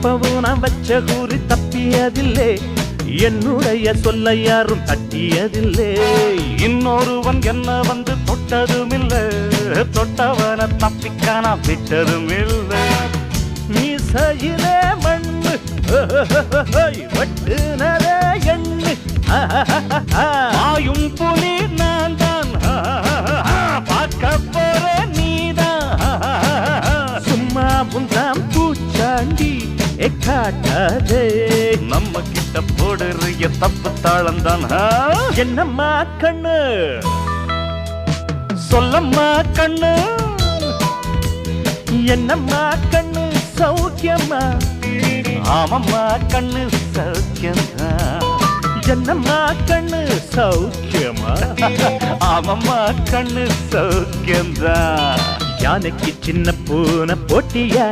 எப்பவும் நான் வச்ச கூறி தப்பியதில்லை, என்னுடைய சொல்ல யாரும் தட்டியதில்லை. இன்னொருவன் என்ன வந்து தொட்டதுமில்லை, தொட்டவன தப்பிக்கான விட்டதுமில்லை. மீசையிலே மண்ணு வட்டுனதே எண்ணு, ஆயும் புலி நான் தான், பார்க்க போற நீதான். சும்மா புந்தாம் பூச்சாண்டி காட்டாதே, நம்ம கிட்ட போடுறிய தப்பு தாளந்தான். என்னம்மா கண்ணு சொல்லம்மா கண்ணு, என்னம்மா கண்ணு சௌக்கியம்மா, ஆமம்மா கண்ணு சௌக்கியம்மா. என்னம்மா கண்ணு சௌக்கியமா, ஆமம்மா கண்ணு சௌக்கியம்தான். யானைக்கு சின்ன பூனை போட்டியா